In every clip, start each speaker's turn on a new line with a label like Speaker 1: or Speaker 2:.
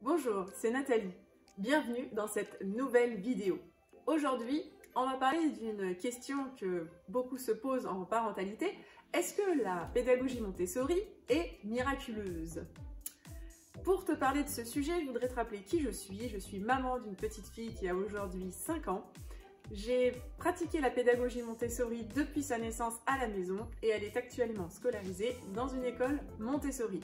Speaker 1: Bonjour, c'est Nathalie. Bienvenue dans cette nouvelle vidéo. Aujourd'hui, on va parler d'une question que beaucoup se posent en parentalité. Est-ce que la pédagogie Montessori est miraculeuse? Pour te parler de ce sujet, je voudrais te rappeler qui je suis. Je suis maman d'une petite fille qui a aujourd'hui 5 ans. J'ai pratiqué la pédagogie Montessori depuis sa naissance à la maison et elle est actuellement scolarisée dans une école Montessori.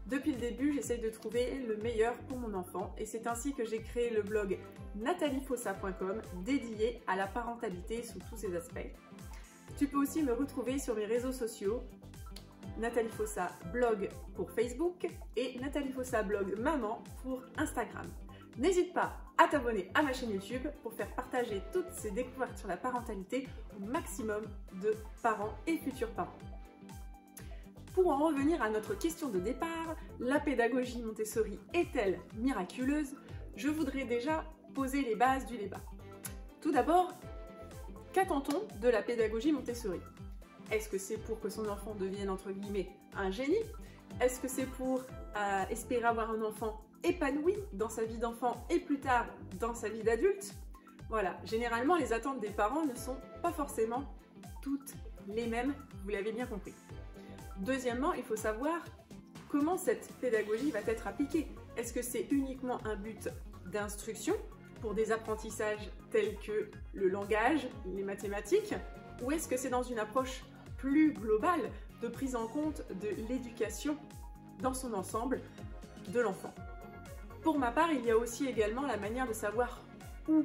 Speaker 1: Depuis le début, j'essaye de trouver le meilleur pour mon enfant et c'est ainsi que j'ai créé le blog nataliefossa.com dédié à la parentalité sous tous ses aspects. Tu peux aussi me retrouver sur mes réseaux sociaux, Nathalie Fossa blog pour Facebook et Nathalie Fossa blog maman pour Instagram. N'hésite pas à t'abonner à ma chaîne YouTube pour faire partager toutes ces découvertes sur la parentalité au maximum de parents et futurs parents. Pour en revenir à notre question de départ, la pédagogie Montessori est-elle miraculeuse? Je voudrais déjà poser les bases du débat. Tout d'abord, qu'attend-on de la pédagogie Montessori? Est-ce que c'est pour que son enfant devienne entre guillemets un génie? Est-ce que c'est pour espérer avoir un enfant épanoui dans sa vie d'enfant et plus tard dans sa vie d'adulte? Voilà, généralement les attentes des parents ne sont pas forcément toutes les mêmes, vous l'avez bien compris. Deuxièmement, il faut savoir comment cette pédagogie va être appliquée. Est-ce que c'est uniquement un but d'instruction pour des apprentissages tels que le langage, les mathématiques, ou est-ce que c'est dans une approche plus globale de prise en compte de l'éducation dans son ensemble de l'enfant? Pour ma part, il y a aussi également la manière de savoir où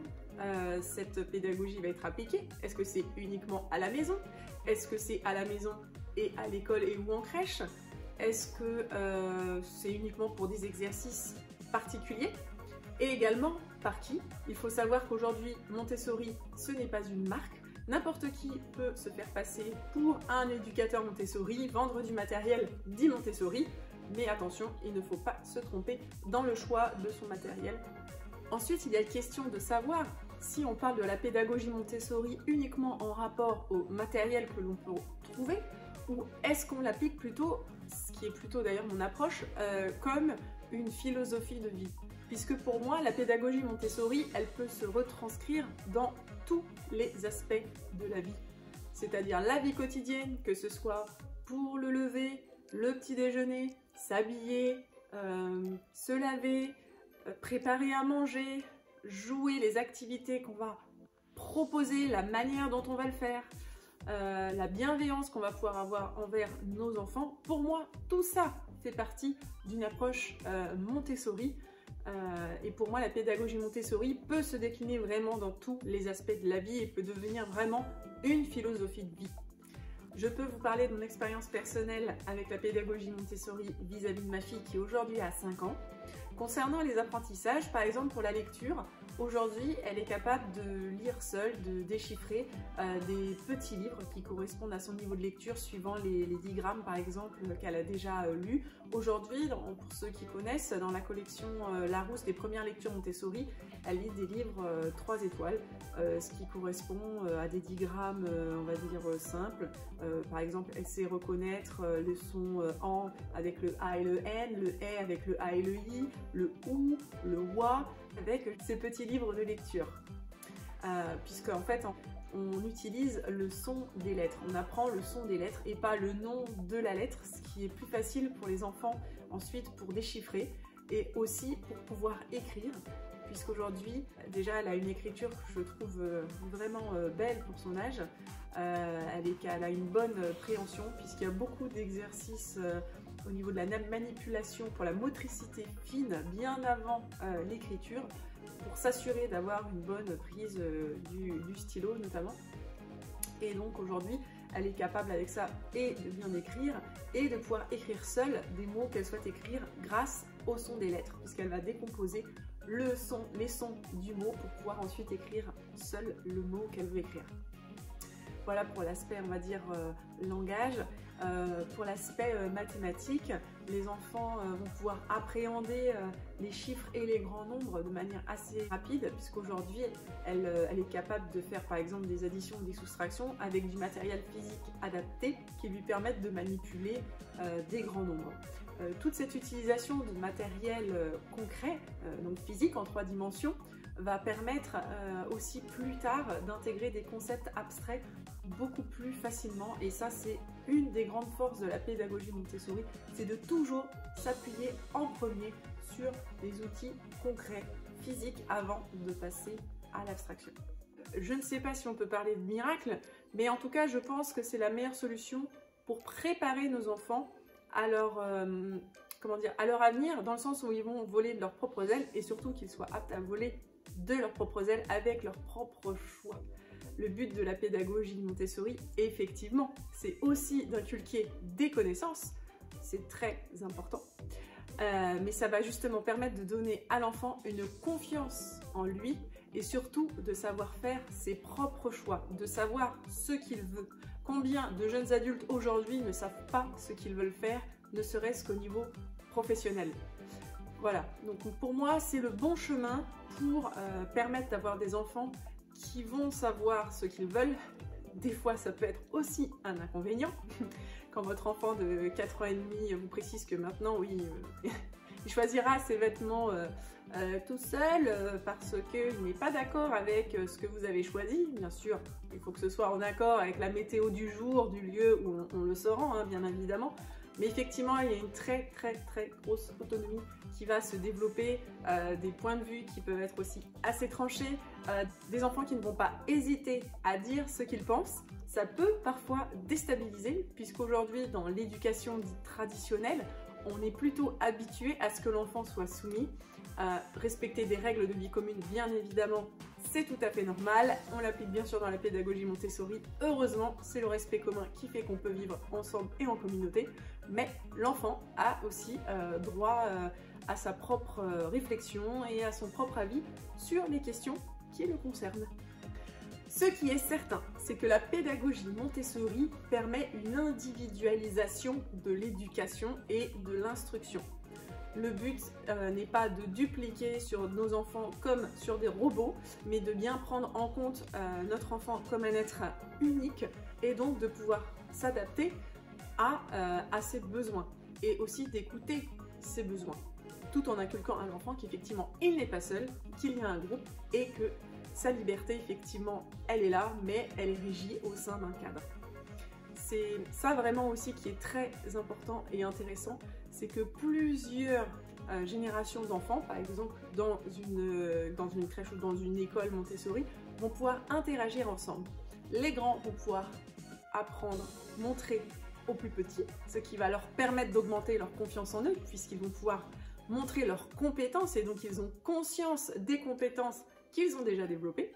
Speaker 1: cette pédagogie va être appliquée. Est-ce que c'est uniquement à la maison? Est-ce que c'est à la maison et à l'école et ou en crèche? Est-ce que c'est uniquement pour des exercices particuliers? Et également, par qui? Il faut savoir qu'aujourd'hui, Montessori, ce n'est pas une marque. N'importe qui peut se faire passer pour un éducateur Montessori, vendre du matériel dit Montessori, mais attention, il ne faut pas se tromper dans le choix de son matériel. Ensuite, il y a question de savoir si on parle de la pédagogie Montessori uniquement en rapport au matériel que l'on peut trouver, ou est-ce qu'on l'applique plutôt, ce qui est plutôt d'ailleurs mon approche, comme une philosophie de vie. Puisque pour moi, la pédagogie Montessori, elle peut se retranscrire dans tous les aspects de la vie. C'est-à-dire la vie quotidienne, que ce soit pour le lever, le petit déjeuner, s'habiller, se laver, préparer à manger, jouer, les activités qu'on va proposer, la manière dont on va le faire, la bienveillance qu'on va pouvoir avoir envers nos enfants. Pour moi, tout ça fait partie d'une approche Montessori. Et pour moi, la pédagogie Montessori peut se décliner vraiment dans tous les aspects de la vie et peut devenir vraiment une philosophie de vie. Je peux vous parler de mon expérience personnelle avec la pédagogie Montessori vis-à-vis de ma fille qui aujourd'hui a 5 ans. Concernant les apprentissages, par exemple pour la lecture, aujourd'hui elle est capable de lire seule, de déchiffrer des petits livres qui correspondent à son niveau de lecture suivant les digrammes par exemple qu'elle a déjà lus. Aujourd'hui, pour ceux qui connaissent, dans la collection Larousse des premières lectures Montessori, elle lit des livres 3 étoiles, ce qui correspond à des digrammes on va dire simples. Par exemple, elle sait reconnaître le son en avec le A et le N, le E avec le A et le I, le OU, le WA avec ces petits livres de lecture. Puisque en fait, on utilise le son des lettres. On apprend le son des lettres et pas le nom de la lettre, ce qui est plus facile pour les enfants ensuite pour déchiffrer et aussi pour pouvoir écrire. Puisqu'aujourd'hui, déjà, elle a une écriture que je trouve vraiment belle pour son âge. Elle a une bonne préhension puisqu'il y a beaucoup d'exercices au niveau de la manipulation pour la motricité fine bien avant l'écriture pour s'assurer d'avoir une bonne prise du stylo notamment. Et donc aujourd'hui, elle est capable avec ça et de bien écrire et de pouvoir écrire seule des mots qu'elle souhaite écrire grâce au son des lettres puisqu'elle va décomposer les sons du mot pour pouvoir ensuite écrire seul le mot qu'elle veut écrire. Voilà pour l'aspect, on va dire, langage. Pour l'aspect mathématique, les enfants vont pouvoir appréhender les chiffres et les grands nombres de manière assez rapide, puisqu'aujourd'hui, elle est capable de faire par exemple des additions ou des soustractions avec du matériel physique adapté qui lui permettent de manipuler des grands nombres. toute cette utilisation de matériel concret, donc physique en 3 dimensions, va permettre aussi plus tard d'intégrer des concepts abstraits beaucoup plus facilement. Et ça, c'est une des grandes forces de la pédagogie Montessori, c'est de toujours s'appuyer en premier sur des outils concrets, physiques, avant de passer à l'abstraction. Je ne sais pas si on peut parler de miracle, mais en tout cas, je pense que c'est la meilleure solution pour préparer nos enfants à leur, à leur avenir, dans le sens où ils vont voler de leurs propres ailes et surtout qu'ils soient aptes à voler de leurs propres ailes avec leurs propres choix. Le but de la pédagogie Montessori, effectivement, c'est aussi d'inculquer des connaissances, c'est très important, mais ça va justement permettre de donner à l'enfant une confiance en lui et surtout de savoir faire ses propres choix, de savoir ce qu'il veut. Combien de jeunes adultes aujourd'hui ne savent pas ce qu'ils veulent faire, ne serait-ce qu'au niveau professionnel. Voilà, donc pour moi, c'est le bon chemin pour permettre d'avoir des enfants qui vont savoir ce qu'ils veulent. Des fois, ça peut être aussi un inconvénient. Quand votre enfant de 4 ans et demi vous précise que maintenant, oui, il choisira ses vêtements tout seul parce qu'il n'est pas d'accord avec ce que vous avez choisi. Bien sûr, il faut que ce soit en accord avec la météo du jour, du lieu où on le se rend, hein, bien évidemment. Mais effectivement, il y a une très grosse autonomie qui va se développer, des points de vue qui peuvent être aussi assez tranchés, des enfants qui ne vont pas hésiter à dire ce qu'ils pensent. Ça peut parfois déstabiliser, puisqu'aujourd'hui, dans l'éducation dite traditionnelle, on est plutôt habitué à ce que l'enfant soit soumis, respecter des règles de vie commune, bien évidemment, c'est tout à fait normal. On l'applique bien sûr dans la pédagogie Montessori. Heureusement, c'est le respect commun qui fait qu'on peut vivre ensemble et en communauté. Mais l'enfant a aussi droit à sa propre réflexion et à son propre avis sur les questions qui le concernent. Ce qui est certain, c'est que la pédagogie Montessori permet une individualisation de l'éducation et de l'instruction. Le but n'est pas de dupliquer sur nos enfants comme sur des robots, mais de bien prendre en compte notre enfant comme un être unique et donc de pouvoir s'adapter à ses besoins et aussi d'écouter ses besoins, tout en inculquant à l'enfant qu'effectivement il n'est pas seul, qu'il y a un groupe et que sa liberté effectivement elle est là, mais elle est régie au sein d'un cadre. C'est ça vraiment aussi qui est très important et intéressant, c'est que plusieurs générations d'enfants, par exemple dans une crèche ou dans une école Montessori, vont pouvoir interagir ensemble. Les grands vont pouvoir apprendre, montrer aux plus petits, ce qui va leur permettre d'augmenter leur confiance en eux, puisqu'ils vont pouvoir montrer leurs compétences et donc ils ont conscience des compétences qu'ils ont déjà développées.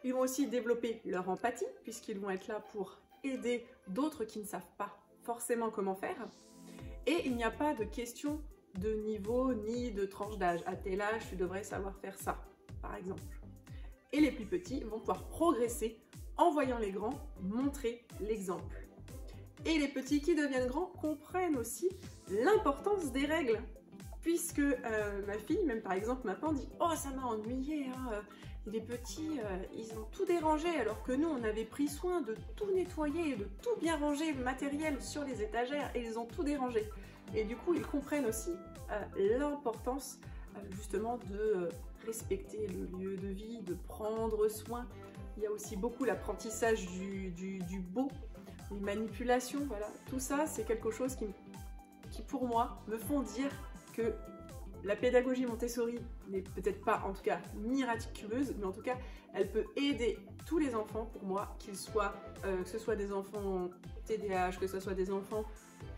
Speaker 1: Ils vont aussi développer leur empathie, puisqu'ils vont être là pour aider d'autres qui ne savent pas forcément comment faire. Et il n'y a pas de question de niveau ni de tranche d'âge. À tel âge, tu devrais savoir faire ça, par exemple. Et les plus petits vont pouvoir progresser en voyant les grands montrer l'exemple. Et les petits qui deviennent grands comprennent aussi l'importance des règles. Puisque ma fille, même par exemple, maintenant dit « Oh, ça m'a ennuyé, hein, les petits, ils ont tout dérangé, alors que nous, on avait pris soin de tout nettoyer, de tout bien ranger, le matériel sur les étagères, et ils ont tout dérangé. » Et du coup, ils comprennent aussi l'importance justement de respecter le lieu de vie, de prendre soin. Il y a aussi beaucoup l'apprentissage du beau, les manipulations, voilà. Tout ça, c'est quelque chose qui, pour moi, me font dire que la pédagogie Montessori n'est peut-être pas, en tout cas, miraculeuse, mais en tout cas, elle peut aider tous les enfants, pour moi, qu'ils soient, que ce soit des enfants TDAH, que ce soit des enfants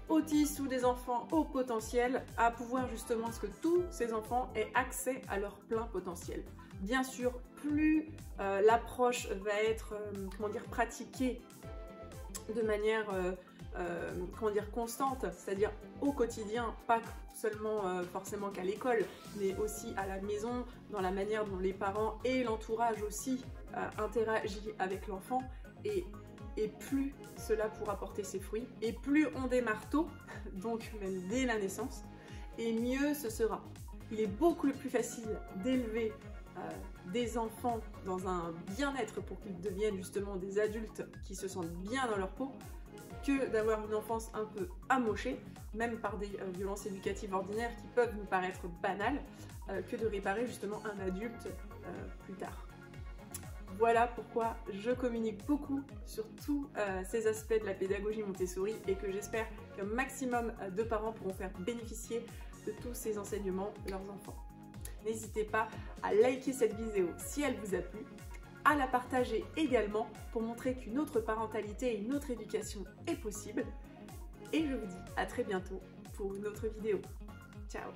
Speaker 1: autistes ou des enfants au potentiel, à pouvoir justement ce que tous ces enfants aient accès à leur plein potentiel. Bien sûr, plus l'approche va être, pratiquée de manière constante, c'est-à-dire au quotidien, pas seulement forcément qu'à l'école, mais aussi à la maison, dans la manière dont les parents et l'entourage aussi interagissent avec l'enfant, et plus cela pourra porter ses fruits, et plus on démarre tôt, donc même dès la naissance, et mieux ce sera. Il est beaucoup plus facile d'élever des enfants dans un bien-être pour qu'ils deviennent justement des adultes qui se sentent bien dans leur peau, que d'avoir une enfance un peu amochée, même par des violences éducatives ordinaires qui peuvent nous paraître banales, que de réparer justement un adulte plus tard. Voilà pourquoi je communique beaucoup sur tous ces aspects de la pédagogie Montessori et que j'espère qu'un maximum de parents pourront faire bénéficier de tous ces enseignements leurs enfants. N'hésitez pas à liker cette vidéo si elle vous a plu, à la partager également pour montrer qu'une autre parentalité et une autre éducation est possible. Et je vous dis à très bientôt pour une autre vidéo. Ciao!